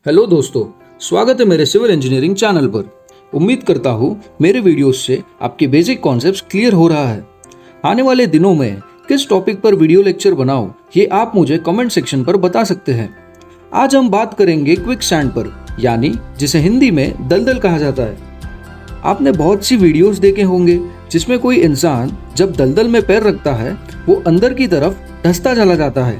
Hello दोस्तों, स्वागत है मेरे सिविल इंजीनियरिंग चैनल पर। उम्मीद करता हूँ मेरे वीडियोस से आपके बेसिक कॉन्सेप्ट्स क्लियर हो रहा है। आने वाले दिनों में किस टॉपिक पर वीडियो लेक्चर बनाऊं, ये आप मुझे कमेंट सेक्शन पर बता सकते हैं। आज हम बात करेंगे क्विक सैंड पर, यानी जिसे हिंदी में दलदल कहा जाता है। आपने बहुत सी वीडियोस देखे होंगे जिसमें कोई इंसान जब दलदल में पैर रखता है वो अंदर की तरफ धंसता चला जाता है।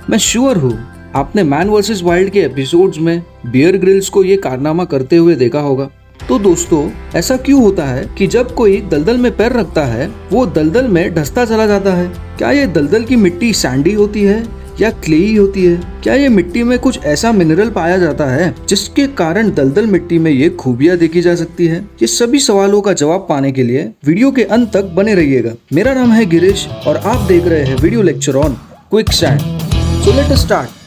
मैं श्योर हूँ आपने मैन वर्सेस वाइल्ड के एपिसोड्स में बियर ग्रिल्स को ये कारनामा करते हुए देखा होगा। तो दोस्तों, ऐसा क्यों होता है कि जब कोई दलदल में पैर रखता है वो दलदल में धंसता चला जाता है? क्या ये दलदल की मिट्टी सैंडी होती है या क्लेई होती है? क्या ये मिट्टी में कुछ ऐसा मिनरल पाया जाता है जिसके कारण दलदल मिट्टी में ये खूबियां देखी जा सकती है? ये सभी सवालों का जवाब पाने के लिए वीडियो के अंत तक बने रहिएगा। मेरा नाम है गिरीश और आप देख रहे हैं video lecture on quick sand. So let us start.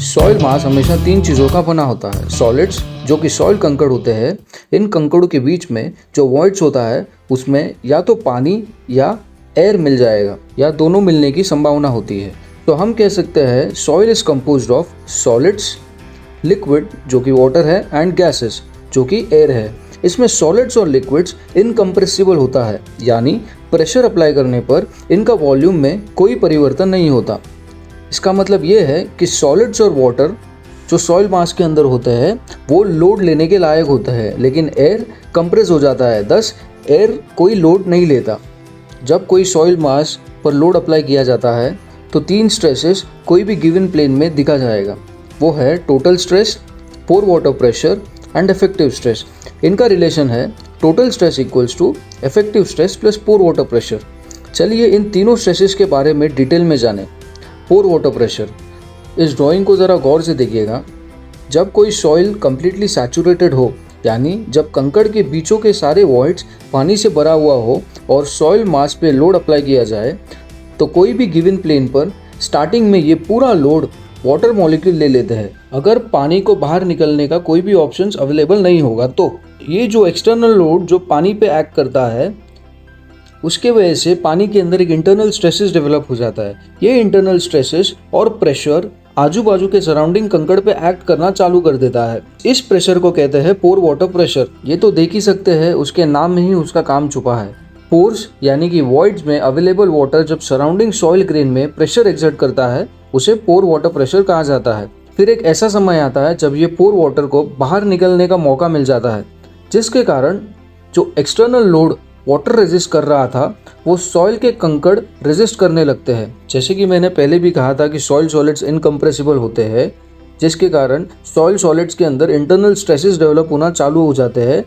Soil मास हमेशा तीन चीज़ों का बना होता है। सॉलिड्स, जो कि सॉइल कंकड़ होते हैं। इन कंकड़ों के बीच में जो वॉइड्स होता है उसमें या तो पानी या एयर मिल जाएगा या दोनों मिलने की संभावना होती है। तो हम कह सकते हैं soil is composed of solids, liquid जो कि वाटर है, एंड गैसेस जो कि एयर है। इसमें सॉलिड्स और लिक्विड्स इनकम्प्रेसिबल होता है, यानी प्रेशर अप्लाई करने पर इनका वॉल्यूम में कोई परिवर्तन नहीं होता। इसका मतलब ये है कि सॉलिड्स और वाटर जो सॉइल मास के अंदर होते हैं वो लोड लेने के लायक होते हैं, लेकिन एयर कंप्रेस हो जाता है, थस एयर कोई लोड नहीं लेता। जब कोई सॉइल मास पर लोड अप्लाई किया जाता है तो तीन स्ट्रेसेस कोई भी गिवन प्लेन में दिखा जाएगा। वो है total stress, pore water pressure and effective stress. इनका रिलेशन है total stress equals to effective stress plus pore water pressure. चलिए इन तीनों स्ट्रेसेस के बारे में डिटेल में जानें। पोर वाटर प्रेशर, इस ड्राइंग को ज़रा गौर से देखिएगा। जब कोई सॉइल कम्प्लीटली सैचुरेटेड हो, यानी जब कंकड़ के बीचों के सारे वॉइड्स पानी से भरा हुआ हो और सॉइल मास पे लोड अप्लाई किया जाए, तो कोई भी गिवन प्लेन पर स्टार्टिंग में ये पूरा लोड वाटर मॉलिक्यूल ले लेते हैं। अगर पानी को बाहर निकलने का कोई भी ऑप्शन अवेलेबल नहीं होगा तो ये जो एक्सटर्नल लोड जो पानी पे एक्ट करता है उसके वजह से पानी के अंदर एक इंटरनल स्ट्रेसेस डेवलप हो जाता है। ये इंटरनल स्ट्रेसेस और प्रेशर आजू बाजू के सराउंडिंग कंकड़ पे एक्ट करना चालू कर देता है। इस प्रेशर को कहते हैं पोर वाटर प्रेशर। ये तो देख ही सकते हैं, उसके नाम में ही उसका काम छुपा है। पोर्स यानी कि वॉइड्स में अवेलेबल वाटर जब सराउंडिंग सॉइल ग्रेन में प्रेशर एक्सर्ट करता है उसे पोर वाटर प्रेशर कहा जाता है। फिर एक ऐसा समय आता है जब ये पोर वाटर को बाहर निकलने का मौका मिल जाता है, जिसके कारण जो एक्सटर्नल लोड वाटर रेजिस्ट कर रहा था वो सॉइल के कंकड़ रेजिस्ट करने लगते हैं। जैसे कि मैंने पहले भी कहा था कि सॉइल सॉलिड्स इनकम्प्रेसिबल होते हैं, जिसके कारण सॉइल सॉलिड्स के अंदर इंटरनल स्ट्रेसेस डेवलप होना चालू हो जाते हैं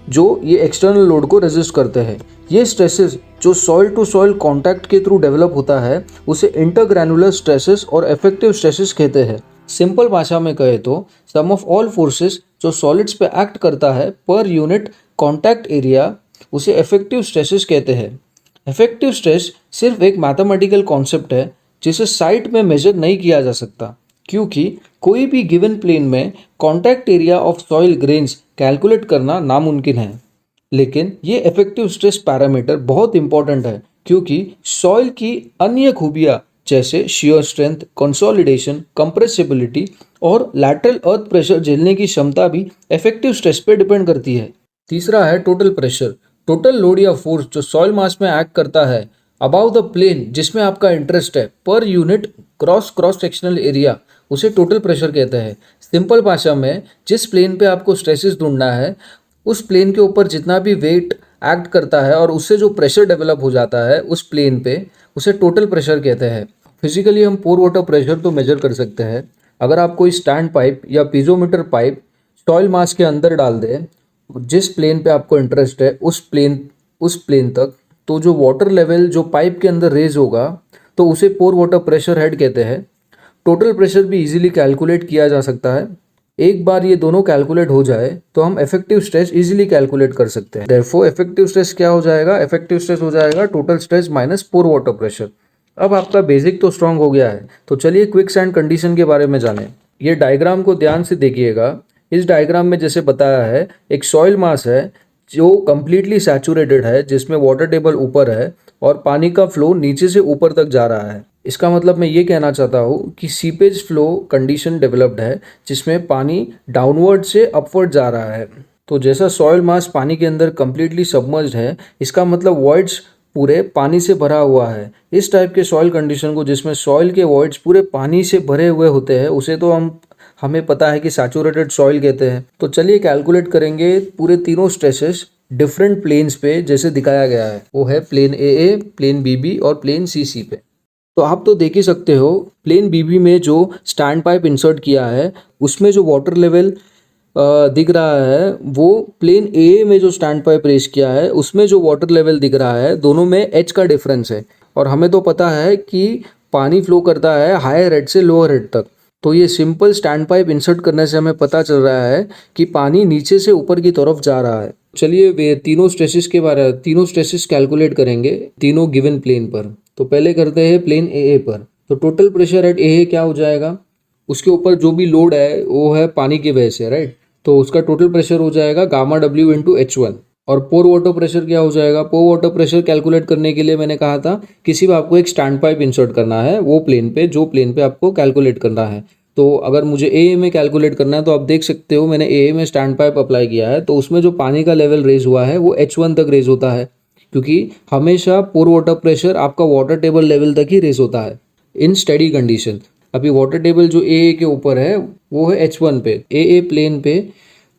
जो ये एक्सटर्नल लोड को रेजिस्ट करते हैं। ये स्ट्रेसेस जो सॉइल टू सॉइल कॉन्टैक्ट के थ्रू डेवलप होता है उसे इंटरग्रैनुलर स्ट्रेसेस और इफेक्टिव स्ट्रेसेस कहते हैं। सिंपल भाषा में कहे तो सम ऑफ ऑल फोर्सेस जो सॉलिड्स पे एक्ट करता है पर यूनिट कॉन्टैक्ट एरिया उसे इफेक्टिव स्ट्रेसेस कहते हैं। इफेक्टिव स्ट्रेस सिर्फ एक मैथमेटिकल कॉन्सेप्ट है जिसे साइट में मेजर नहीं किया जा सकता, क्योंकि कोई भी गिवन प्लेन में contact area of soil grains calculate करना नामुमकिन है। लेकिन ये इफेक्टिव स्ट्रेस पैरामीटर बहुत इंपॉर्टेंट है, क्योंकि सॉइल की अन्य खूबियां जैसे शियर स्ट्रेंथ, कंसोलिडेशन, कंप्रेसिबिलिटी और लैटरल अर्थ प्रेशर झेलने की क्षमता भी इफेक्टिव स्ट्रेस पे डिपेंड करती है। तीसरा है टोटल प्रेशर। टोटल लोड या फोर्स जो सॉइल मास में एक्ट करता है अबाउ द प्लेन जिसमें आपका इंटरेस्ट है per unit cross sectional area, उसे टोटल प्रेशर कहते हैं। सिंपल भाषा में जिस प्लेन पे आपको स्ट्रेसेस ढूंढना है उस प्लेन के ऊपर जितना भी वेट एक्ट करता है और उससे जो प्रेशर डेवलप हो जाता है उस प्लेन पे, उसे टोटल प्रेशर कहते हैं। फिजिकली हम पोर वाटर प्रेशर तो मेजर कर सकते हैं। अगर आप कोई स्टैंड पाइप या पीजोमीटर पाइप सॉइल मास के अंदर डाल दें जिस प्लेन पे आपको इंटरेस्ट है उस प्लेन तक, तो जो वाटर लेवल जो पाइप के अंदर रेज होगा तो उसे पोर वाटर प्रेशर हेड कहते हैं। टोटल प्रेशर भी इजीली कैलकुलेट किया जा सकता है। एक बार ये दोनों कैलकुलेट हो जाए तो हम इफेक्टिव स्ट्रेस इजीली कैलकुलेट कर सकते हैं। देयरफॉर इफेक्टिव स्ट्रेस क्या हो जाएगा? इफेक्टिव स्ट्रेस हो जाएगा टोटल स्ट्रेस माइनस पोर वाटर प्रेशर। अब आपका बेसिक तो स्ट्रांग हो गया है, तो चलिए क्विक सैंड कंडीशन के बारे में जानें। ये डायग्राम को ध्यान से देखिएगा। इस डायग्राम में जैसे बताया है, एक सॉइल मास है जो कम्प्लीटली सैचुरेटेड है, जिसमें वाटर टेबल ऊपर है और पानी का फ्लो नीचे से ऊपर तक जा रहा है। इसका मतलब मैं ये कहना चाहता हूँ कि सीपेज फ्लो कंडीशन डेवलप्ड है जिसमें पानी डाउनवर्ड से अपवर्ड जा रहा है। तो जैसा सॉइल मास पानी के अंदर कम्प्लीटली सबमर्ज्ड है, इसका मतलब वॉइड्स पूरे पानी से भरा हुआ है। इस टाइप के सॉइल कंडीशन को, जिसमें सॉइल के वॉइड्स पूरे पानी से भरे हुए होते हैं, उसे तो हमें पता है कि सैचुरेटेड सॉइल कहते हैं। तो चलिए कैलकुलेट करेंगे पूरे तीनों स्ट्रेसेस डिफरेंट प्लेन्स पे जैसे दिखाया गया है। वो है प्लेन ए, प्लेन बी और प्लेन सी पे। तो आप तो देख ही सकते हो, प्लेन बी में जो स्टैंड पाइप इंसर्ट किया है उसमें जो वाटर लेवल दिख रहा है, वो प्लेन ए में जो स्टैंड पाइप रेस किया है उसमें जो वाटर लेवल दिख रहा है, दोनों में एच का डिफरेंस है। और हमें तो पता है कि पानी फ्लो करता है हायर हेड से लोअर हेड तक। तो ये सिंपल स्टैंड पाइप इंसर्ट करने से हमें पता चल रहा है कि पानी नीचे से ऊपर की तरफ जा रहा है। चलिए वे तीनों स्ट्रेसेस कैलकुलेट करेंगे तीनों गिवन प्लेन पर। तो पहले करते हैं प्लेन ए पर। तो टोटल प्रेशर एट ए क्या हो जाएगा, उसके ऊपर जो भी लोड है वो है पानी की वजह से, राइट। तो उसका टोटल प्रेशर हो जाएगा गामा डब्ल्यू इंटू H1। और पोर वाटर प्रेशर क्या हो जाएगा, पोर वाटर प्रेशर कैलकुलेट करने के लिए मैंने कहा था किसी भी आपको एक स्टैंड पाइप इंसर्ट करना है वो प्लेन पे, जो प्लेन पे आपको कैलकुलेट करना है। तो अगर मुझे ए में कैलकुलेट करना है तो आप देख सकते हो मैंने ए में स्टैंड पाइप अप्लाई किया है, तो उसमें जो पानी का लेवल रेज हुआ है वो H1 तक रेज होता है, क्योंकि हमेशा पोर वाटर प्रेशर आपका वाटर टेबल लेवल तक ही रेज होता है इन स्टेडी कंडीशन। अभी वाटर टेबल जो ए के ऊपर है वो है H1 पे। ए प्लेन पे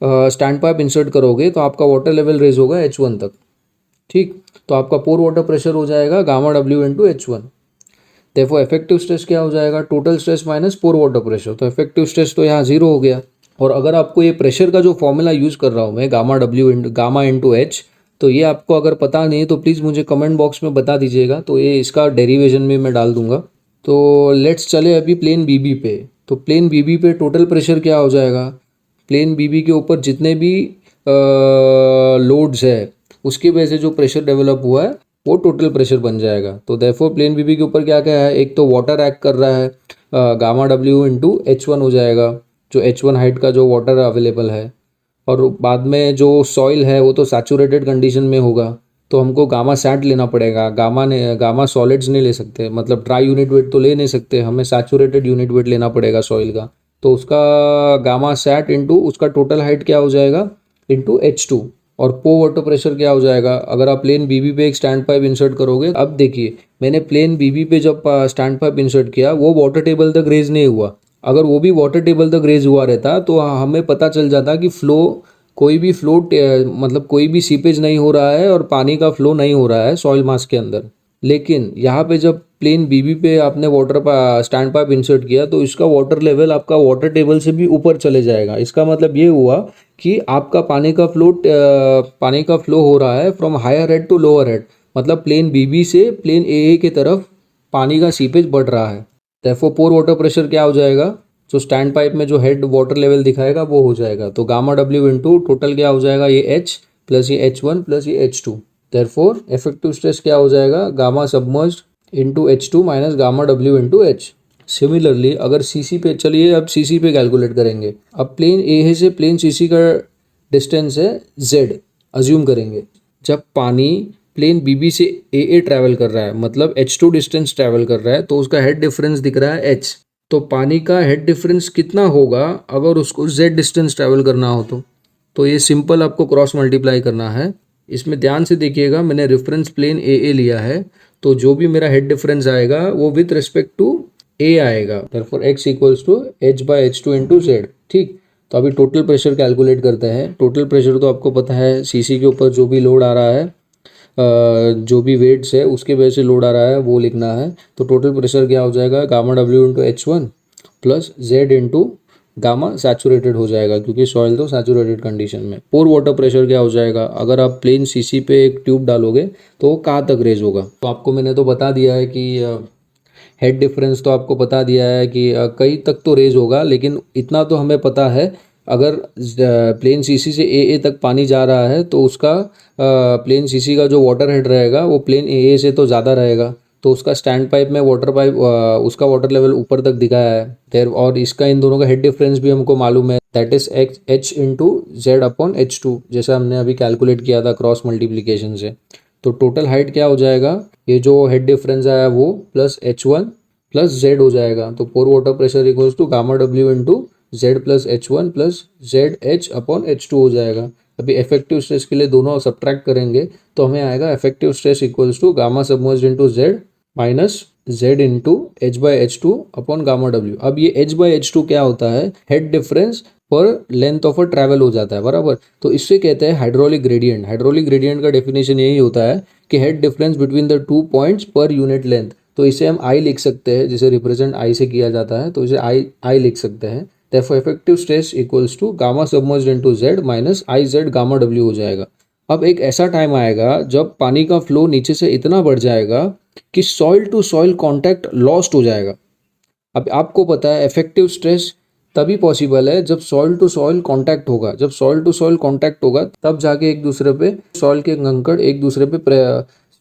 स्टैंड पाइप इंसर्ट करोगे तो आपका वाटर लेवल रेज होगा H1 तक, ठीक। तो आपका पोर वाटर प्रेशर हो जाएगा गामा डब्ल्यू इंटू H1। देखो इफेक्टिव स्ट्रेस क्या हो जाएगा, टोटल स्ट्रेस माइनस पोर वाटर प्रेशर। तो इफेक्टिव स्ट्रेस तो यहाँ जीरो हो गया। और अगर आपको ये प्रेशर का जो फॉर्मूला यूज़ कर रहा हूँ मैं, गामा इंटू एच, तो ये आपको अगर पता नहीं तो प्लीज़ मुझे कमेंट बॉक्स में बता दीजिएगा, तो ये इसका डेरिवेशन में मैं डाल दूंगा। तो लेट्स चले अभी प्लेन बी पे। तो प्लेन बी पे टोटल प्रेशर क्या हो जाएगा, प्लेन बी के ऊपर जितने भी लोड्स है उसकी वजह से जो प्रेशर डेवलप हुआ है वो टोटल प्रेशर बन जाएगा। तो देयरफॉर प्लेन बी के ऊपर क्या क्या है, एक तो वाटर एक्ट कर रहा है, गामा डब्ल्यू इंटू H1 हो जाएगा, जो H1 हाइट का जो वाटर अवेलेबल है। और बाद में जो सॉइल है वो तो सैचुरेटेड कंडीशन में होगा, तो हमको गामा सैट लेना पड़ेगा। गामा सॉलिड्स नहीं ले सकते, मतलब ड्राई यूनिट वेट तो ले नहीं सकते, हमें सैचुरेटेड यूनिट वेट लेना पड़ेगा सॉइल का। तो उसका गामा सैट इंटू उसका टोटल हाइट क्या हो जाएगा इंटू H2। और पो वाटर प्रेशर क्या हो जाएगा, अगर आप प्लेन बी पे एक स्टैंड पाइप इंसर्ट करोगे, अब देखिए मैंने प्लेन बी पे जब स्टैंड पाइप इंसर्ट किया वो वाटर टेबल तक रेज नहीं हुआ। अगर वो भी वाटर टेबल तक रेज हुआ रहता तो हमें पता चल जाता कि कोई भी मतलब कोई भी सीपेज नहीं हो रहा है और पानी का फ्लो नहीं हो रहा है सॉइल मास के अंदर। लेकिन यहाँ पे जब प्लेन बी पे आपने स्टैंड पाइप इंसर्ट किया तो इसका वाटर लेवल आपका वाटर टेबल से भी ऊपर चले जाएगा। इसका मतलब ये हुआ कि आपका पानी का फ्लो हो रहा है from higher head to lower head, मतलब प्लेन बी से प्लेन ए की तरफ पानी का सीपेज बढ़ रहा है। देयरफॉर पोर वाटर प्रेशर क्या हो जाएगा, जो स्टैंड पाइप में जो हेड वाटर लेवल दिखाएगा वो हो जाएगा। तो गामा डब्ल्यू इंटू टोटल क्या हो जाएगा, ये H प्लस ये H1 प्लस ये H2। देयरफॉर इफेक्टिव स्ट्रेस क्या हो जाएगा, gamma submerged into H2 minus gamma W into H। Similarly अगर CC पे, चलिए अब CC पे कैलकुलेट करेंगे। अब प्लेन ए से प्लेन CC का डिस्टेंस है Z, अज्यूम करेंगे। जब पानी प्लेन BB से AA ट्रैवल कर रहा है, मतलब H2 डिस्टेंस ट्रैवल कर रहा है, तो उसका हेड डिफरेंस दिख रहा है H। तो पानी का हेड डिफरेंस कितना होगा अगर उसको Z डिस्टेंस ट्रैवल करना हो तो ये सिंपल आपको क्रॉस मल्टीप्लाई करना है। इसमें ध्यान से देखिएगा, मैंने रेफरेंस प्लेन AA लिया है, तो जो भी मेरा हेड डिफरेंस आएगा वो विथ रिस्पेक्ट टू A आएगा। Therefore x equals to H/H2 into Z, ठीक। तो अभी टोटल प्रेशर कैलकुलेट करते हैं। टोटल प्रेशर तो आपको पता है, CC के ऊपर जो भी लोड आ रहा है, जो भी वेट्स है उसके वजह से लोड आ रहा है वो लिखना है। तो टोटल प्रेशर क्या हो जाएगा, gamma W into H1 plus Z into gamma saturated हो जाएगा, क्योंकि सॉइल तो सैचुरेटेड कंडीशन में। पोर वाटर प्रेशर क्या हो जाएगा, अगर आप प्लेन CC पे एक ट्यूब डालोगे तो वो कहाँ तक रेज होगा। तो आपको मैंने तो बता दिया है कि हेड डिफरेंस तो आपको बता दिया है कि कई तक तो रेज होगा, लेकिन इतना तो हमें पता है अगर प्लेन CC से AA तक पानी जा रहा है तो उसका प्लेन CC का जो वाटर हेड रहेगा वो प्लेन AA से तो ज़्यादा रहेगा, तो उसका स्टैंड पाइप में उसका वाटर लेवल ऊपर तक दिखाया है देर। और इसका इन दोनों का हेड डिफरेंस भी हमको मालूम है, that is H into Z upon H2, जैसा हमने अभी कैलकुलेट किया था क्रॉस मल्टीप्लीकेशन से। तो टोटल हाइट क्या हो जाएगा, ये जो हेड डिफरेंस आया वो प्लस H1 प्लस जेड हो जाएगा। तो pore water pressure equals to gamma W into Z plus H1 plus Z H upon H2 हो जाएगा। अभी इफेक्टिव स्ट्रेस के लिए दोनों सब्ट्रैक्ट करेंगे तो हमें आएगा effective stress equals to gamma submerged into Z minus Z into H by H2 upon gamma W. अब ये H बाई H2 क्या होता है, हेड डिफरेंस पर लेंथ ऑफ अ ट्रैवल हो जाता है, बराबर। तो इससे कहते हैं हाइड्रोलिक ग्रेडियंट। हाइड्रोलिक ग्रेडियंट का डेफिनेशन यही होता है कि head difference between the 2 points per unit length. तो इसे हम आई लिख सकते हैं, जिसे रिप्रेजेंट आई से किया जाता है, तो इसे आई लिख सकते हैं। therefore effective stress equals to gamma submerged into z minus iz gamma w हो जाएगा। अब एक ऐसा टाइम आएगा जब पानी का फ्लो नीचे से इतना बढ़ जाएगा कि soil to soil contact lost हो जाएगा। अब आपको पता है इफेक्टिव स्ट्रेस तभी पॉसिबल है जब सॉइल टू सॉइल कांटेक्ट होगा। जब सॉइल टू सॉइल कांटेक्ट होगा तब जाके एक दूसरे पे सॉइल के कंकड़ एक दूसरे पे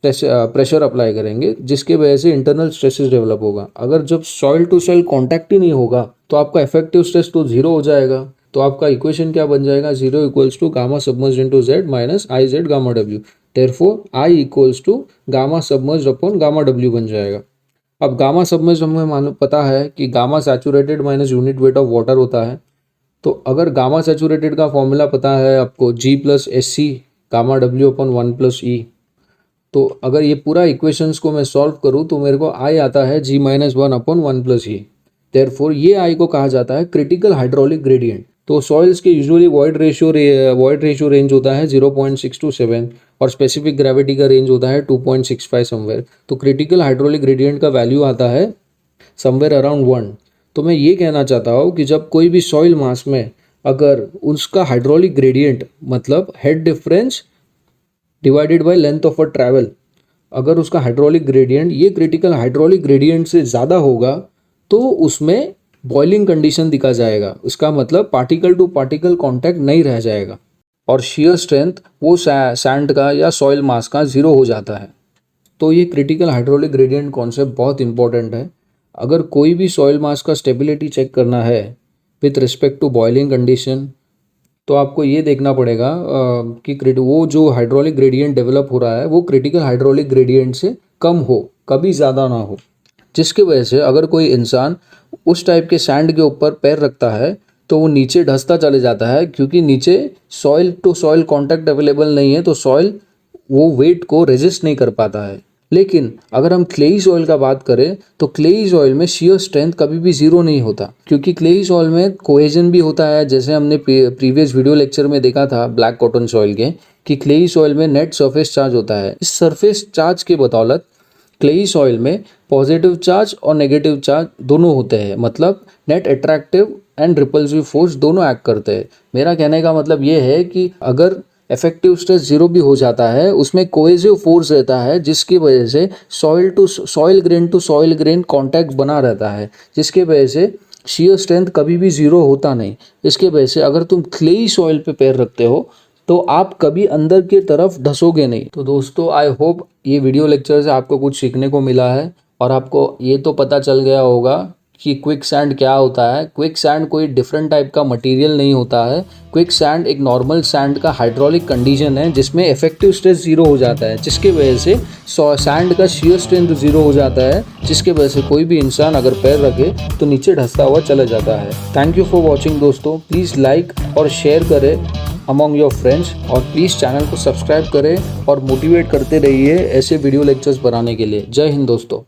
प्रेशर अप्लाई करेंगे, जिसके वजह से इंटरनल स्ट्रेसेस डेवलप होगा। अगर जब सॉइल टू सॉइल कांटेक्ट ही नहीं होगा तो आपका इफेक्टिव स्ट्रेस तो जीरो हो जाएगा। तो आपका इक्वेशन क्या बन जाएगा, zero equals to gamma submerged into Z minus i Z gamma W. Therefore i equals to gamma submerged upon gamma W बन जाएगा। अब गामा सबमर्ज्ड हमें मालूम पता है कि gamma saturated minus unit weight of water होता है। तो अगर गामा सैचुरेटेड का फॉर्मूला पता है आपको, G plus S C gamma W upon 1 plus E. तो अगर ये पूरा इक्वेशंस को मैं सॉल्व करूँ तो मेरे को आई आता है जी माइनस 1 अपॉन 1 प्लस ई। देयरफॉर ये आई को कहा जाता है क्रिटिकल हाइड्रोलिक ग्रेडियंट। तो सॉइल्स के यूजुअली वॉइड रेशियो रेंज होता है 0.6 to 7 और स्पेसिफिक ग्रेविटी का रेंज होता है 2.65 समवेयर। तो क्रिटिकल हाइड्रोलिक ग्रेडियंट का वैल्यू आता है समवेयर अराउंड 1। तो मैं ये कहना चाहता हूँ कि जब कोई भी सॉइल मास में अगर उसका हाइड्रोलिक ग्रेडियंट मतलब head difference divided by length of a travel, अगर उसका हाइड्रोलिक ग्रेडियंट ये क्रिटिकल हाइड्रोलिक ग्रेडियंट से ज़्यादा होगा तो उसमें बॉइलिंग कंडीशन दिखा जाएगा। इसका मतलब पार्टिकल टू पार्टिकल कांटेक्ट नहीं रह जाएगा और शियर स्ट्रेंथ वो सैंड का या सॉइल मास का जीरो हो जाता है। तो ये क्रिटिकल हाइड्रोलिक ग्रेडियंट कॉन्सेप्ट बहुत इंपॉर्टेंट है। अगर कोई भी सॉइल मास का स्टेबिलिटी चेक करना है with respect to boiling condition, तो आपको ये देखना पड़ेगा कि वो जो हाइड्रोलिक ग्रेडियंट डेवलप हो रहा है वो क्रिटिकल हाइड्रोलिक ग्रेडियंट से कम हो, कभी ज़्यादा ना हो। जिसकी वजह से अगर कोई इंसान उस टाइप के सैंड के ऊपर पैर रखता है तो वो नीचे धंसता चले जाता है, क्योंकि नीचे soil to soil contact available नहीं है, तो सॉइल वो वेट को रेजिस्ट नहीं कर पाता है। लेकिन अगर हम क्लेई सॉइल का बात करें तो क्लेई सॉइल में शियर स्ट्रेंथ कभी भी जीरो नहीं होता, क्योंकि क्लेई सॉइल में कोहेजन भी होता है। जैसे हमने प्रीवियस वीडियो लेक्चर में देखा था ब्लैक कॉटन सॉइल के, कि क्लेई सॉइल में नेट सरफेस चार्ज होता है। इस सरफेस चार्ज के बदौलत क्लेई सॉइल में पॉजिटिव चार्ज और नेगेटिव चार्ज दोनों होते हैं, मतलब net attractive and repulsive force दोनों एक्ट करते हैं। मेरा कहने का मतलब ये है कि अगर इफेक्टिव स्ट्रेस जीरो भी हो जाता है, उसमें कोहेसिव फोर्स रहता है, जिसकी वजह से soil to soil grain contact बना रहता है, जिसके वजह से शियर स्ट्रेंथ कभी भी जीरो होता नहीं। इसके वजह से अगर तुम क्लेई सॉइल पे पैर रखते हो तो आप कभी अंदर की तरफ धंसोगे नहीं। तो दोस्तों, आई होप ये वीडियो लेक्चर से आपको कुछ सीखने को मिला है और आपको ये तो पता चल गया होगा कि क्विक सैंड क्या होता है। क्विक सैंड कोई डिफरेंट टाइप का मटेरियल नहीं होता है। क्विक सैंड एक नॉर्मल सैंड का हाइड्रोलिक कंडीशन है जिसमें इफेक्टिव स्ट्रेस जीरो हो जाता है, जिसके वजह से सैंड का शियर स्ट्रेंथ जीरो हो जाता है, जिसके वजह से कोई भी इंसान अगर पैर रखे तो नीचे धंसता हुआ चला जाता है। थैंक यू फॉर वॉचिंग दोस्तों। प्लीज़ लाइक और शेयर करें अमॉन्ग योर फ्रेंड्स और प्लीज़ चैनल को सब्सक्राइब करें और मोटिवेट करते रहिए ऐसे वीडियो लेक्चर्स बनाने के लिए। जय हिंद दोस्तों।